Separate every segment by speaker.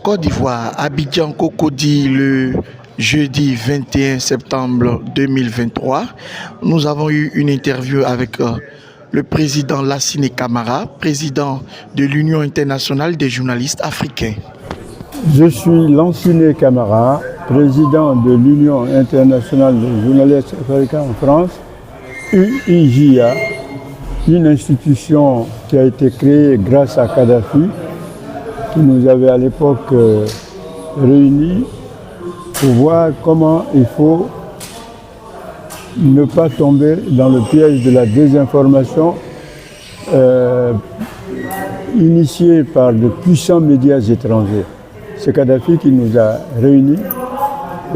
Speaker 1: Côte d'Ivoire, Abidjan Cocody, le jeudi 21 septembre 2023. Nous avons eu une interview avec le président Lassine Camara, président de l'Union internationale des journalistes africains.
Speaker 2: Je suis Lassine Camara, président de l'Union internationale des journalistes africains en France, UIJA, une institution qui a été créée grâce à Kadhafi, qui nous avait à l'époque réunis pour voir comment il faut ne pas tomber dans le piège de la désinformation initiée par de puissants médias étrangers. C'est Kadhafi qui nous a réunis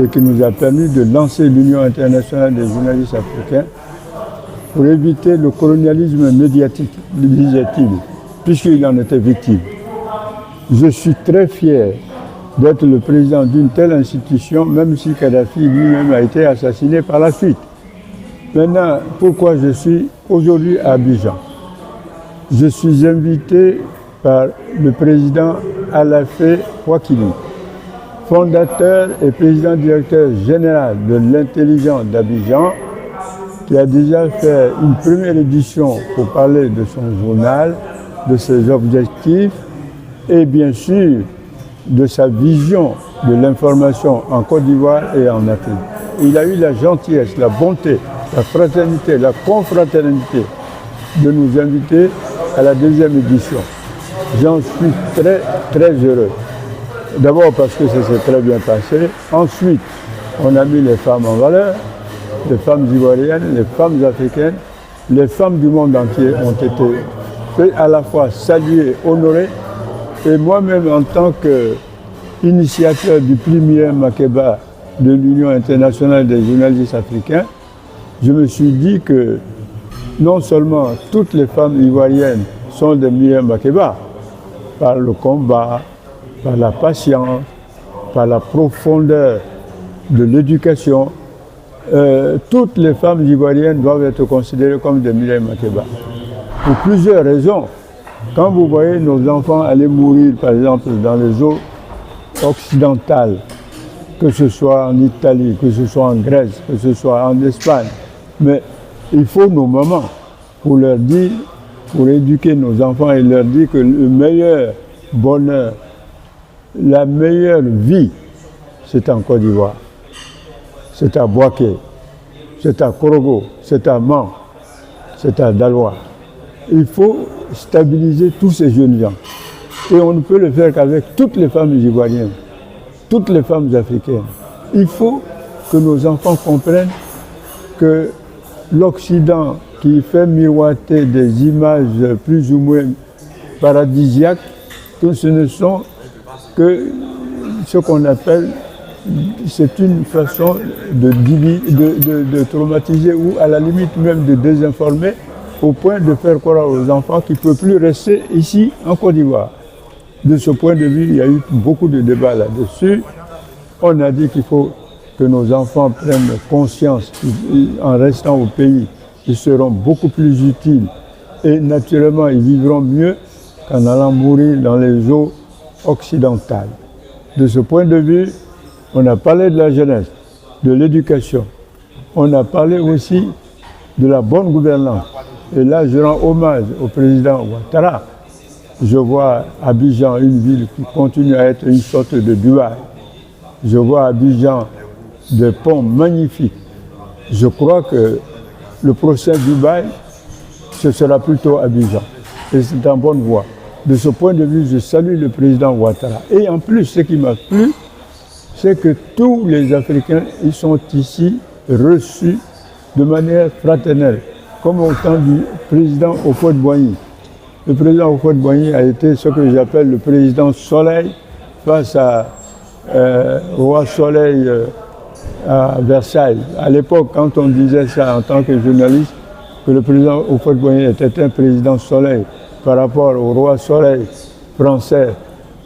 Speaker 2: et qui nous a permis de lancer l'Union internationale des journalistes africains pour éviter le colonialisme médiatique, disait-il, puisqu'il en était victime. Je suis très fier d'être le président d'une telle institution, même si Kadhafi lui-même a été assassiné par la suite. Maintenant, pourquoi je suis aujourd'hui à Abidjan? Je suis invité par le président Alafé Ouakili, fondateur et président directeur général de l'intelligence d'Abidjan, qui a déjà fait une première édition pour parler de son journal, de ses objectifs, et bien sûr de sa vision de l'information en Côte d'Ivoire et en Afrique. Il a eu la gentillesse, la bonté, la fraternité, la confraternité de nous inviter à la deuxième édition. J'en suis très très heureux. D'abord parce que ça s'est très bien passé. Ensuite, on a mis les femmes en valeur, les femmes ivoiriennes, les femmes africaines, les femmes du monde entier ont été à la fois saluées, honorées. Et moi-même, en tant qu'initiateur du prix Myriam Makeba de l'Union internationale des journalistes africains, je me suis dit que non seulement toutes les femmes ivoiriennes sont des Myriam Makeba, par le combat, par la patience, par la profondeur de l'éducation, toutes les femmes ivoiriennes doivent être considérées comme des Myriam Makeba. Pour plusieurs raisons. Quand vous voyez nos enfants aller mourir, par exemple, dans les eaux occidentales, que ce soit en Italie, que ce soit en Grèce, que ce soit en Espagne, mais il faut nos mamans pour leur dire, pour éduquer nos enfants et leur dire que le meilleur bonheur, la meilleure vie, c'est en Côte d'Ivoire, c'est à Bouaké, c'est à Korogo, c'est à Man, c'est à Daloa. Il faut stabiliser tous ces jeunes gens. Et on ne peut le faire qu'avec toutes les femmes ivoiriennes, toutes les femmes africaines. Il faut que nos enfants comprennent que l'Occident qui fait miroiter des images plus ou moins paradisiaques, que ce ne sont que ce qu'on appelle, c'est une façon de traumatiser ou à la limite même de désinformer, au point de faire croire aux enfants qu'ils ne peuvent plus rester ici en Côte d'Ivoire. De ce point de vue, il y a eu beaucoup de débats là-dessus. On a dit qu'il faut que nos enfants prennent conscience qu'en restant au pays, ils seront beaucoup plus utiles et naturellement ils vivront mieux qu'en allant mourir dans les eaux occidentales. De ce point de vue, on a parlé de la jeunesse, de l'éducation. On a parlé aussi de la bonne gouvernance. Et là, je rends hommage au président Ouattara. Je vois Abidjan, une ville qui continue à être une sorte de Dubaï. Je vois Abidjan des ponts magnifiques. Je crois que le prochain Dubaï, ce sera plutôt Abidjan. Et c'est en bonne voie. De ce point de vue, je salue le président Ouattara. Et en plus, ce qui m'a plu, c'est que tous les Africains, ils sont ici reçus de manière fraternelle, comme au temps du président Houphouët-Boigny. Le président Houphouët-Boigny a été ce que j'appelle le président Soleil face au roi Soleil à Versailles. À l'époque, quand on disait ça en tant que journaliste, que le président Houphouët-Boigny était un président Soleil par rapport au roi Soleil français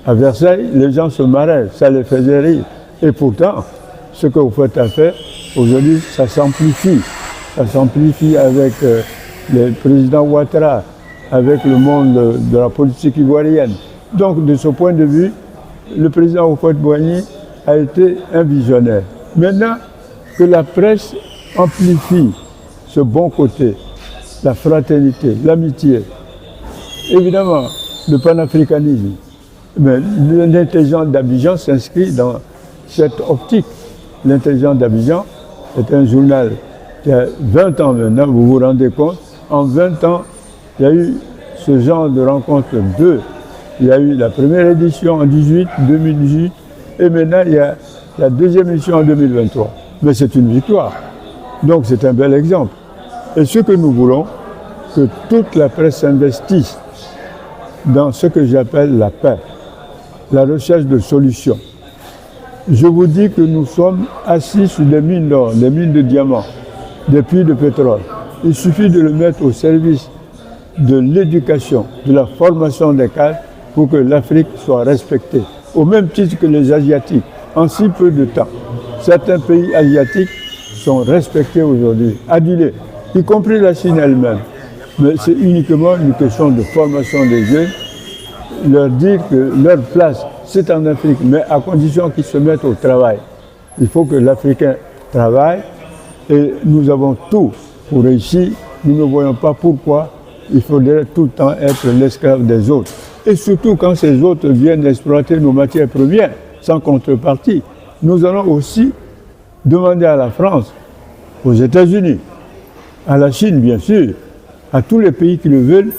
Speaker 2: à Versailles, les gens se marraient, ça les faisait rire. Et pourtant, ce que Houphouët a fait, aujourd'hui, ça s'amplifie. ça s'amplifie avec le président Ouattara, avec le monde de la politique ivoirienne. Donc, de ce point de vue, le président Houphouët-Boigny a été un visionnaire. Maintenant que la presse amplifie ce bon côté, la fraternité, l'amitié, évidemment, le panafricanisme, mais l'intelligence d'Abidjan s'inscrit dans cette optique. L'intelligence d'Abidjan est un journal qui a 20 ans maintenant, vous vous rendez compte, en 20 ans, il y a eu ce genre de rencontre 2. Il y a eu la première édition en 2018, et maintenant il y a la deuxième édition en 2023. Mais c'est une victoire. Donc c'est un bel exemple. Et ce que nous voulons, que toute la presse s'investisse dans ce que j'appelle la paix, la recherche de solutions. Je vous dis que nous sommes assis sur des mines d'or, des mines de diamants, des puits de pétrole. Il suffit de le mettre au service de l'éducation, de la formation des cadres pour que l'Afrique soit respectée, au même titre que les Asiatiques, en si peu de temps. Certains pays asiatiques sont respectés aujourd'hui, adulés, y compris la Chine elle-même. Mais c'est uniquement une question de formation des jeunes, leur dire que leur place, c'est en Afrique, mais à condition qu'ils se mettent au travail. Il faut que l'Africain travaille et nous avons tout pour réussir. Nous ne voyons pas pourquoi il faudrait tout le temps être l'esclave des autres. Et surtout quand ces autres viennent exploiter nos matières premières sans contrepartie. Nous allons aussi demander à la France, aux États-Unis, à la Chine bien sûr, à tous les pays qui le veulent,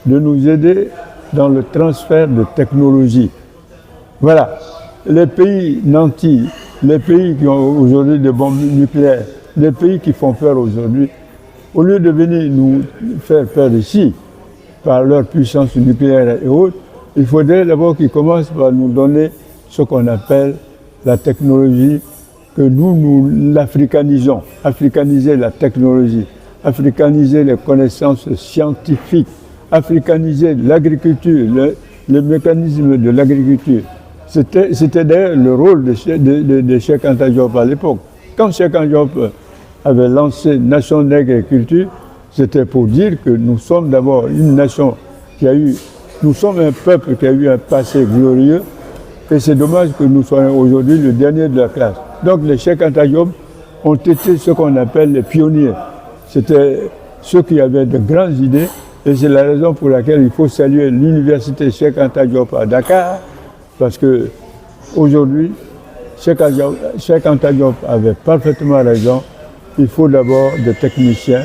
Speaker 2: de nous aider dans le transfert de technologie. Voilà, les pays nantis, les pays qui ont aujourd'hui des bombes nucléaires, les pays qui font peur aujourd'hui, au lieu de venir nous faire peur ici, par leur puissance nucléaire et autres, il faudrait d'abord qu'ils commencent par nous donner ce qu'on appelle la technologie, que nous l'africanisons, africaniser la technologie, africaniser les connaissances scientifiques, africaniser l'agriculture, le mécanisme de l'agriculture. C'était d'ailleurs le rôle de Cheikh Anta Diop à l'époque. Quand Cheikh Anta Diop avait lancé Nation d'agriculture, c'était pour dire que nous sommes d'abord une nation nous sommes un peuple qui a eu un passé glorieux, et c'est dommage que nous soyons aujourd'hui le dernier de la classe. Donc les Cheikh Anta Diop ont été ce qu'on appelle les pionniers. C'était ceux qui avaient de grandes idées, et c'est la raison pour laquelle il faut saluer l'université Cheikh Anta Diop à Dakar, parce que aujourd'hui, Cheikh Anta Diop avait parfaitement raison. Il faut d'abord des techniciens,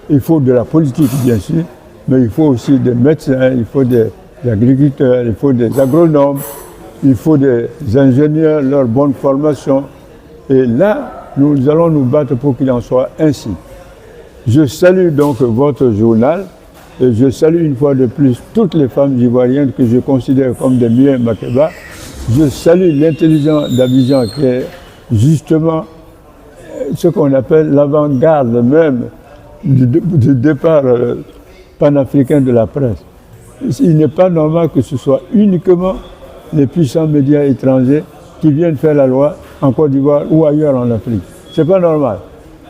Speaker 2: il faut de la politique bien sûr, mais il faut aussi des médecins, il faut des agriculteurs, il faut des agronomes, il faut des ingénieurs, leur bonne formation. Et là, nous allons nous battre pour qu'il en soit ainsi. Je salue donc votre journal et je salue une fois de plus toutes les femmes ivoiriennes que je considère comme des Mieux Makeba. Je salue l'intelligence d'Abidjan qui est justement ce qu'on appelle l'avant-garde même du départ panafricain de la presse. Il n'est pas normal que ce soit uniquement les puissants médias étrangers qui viennent faire la loi en Côte d'Ivoire ou ailleurs en Afrique. Ce n'est pas normal.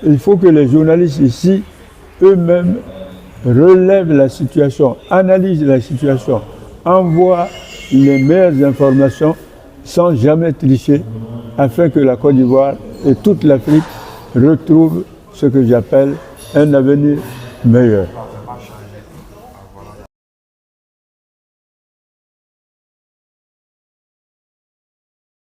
Speaker 2: Il faut que les journalistes ici, eux-mêmes, relèvent la situation, analysent la situation, envoient les meilleures informations sans jamais tricher, afin que la Côte d'Ivoire et toute l'Afrique retrouvent ce que j'appelle un avenir meilleur.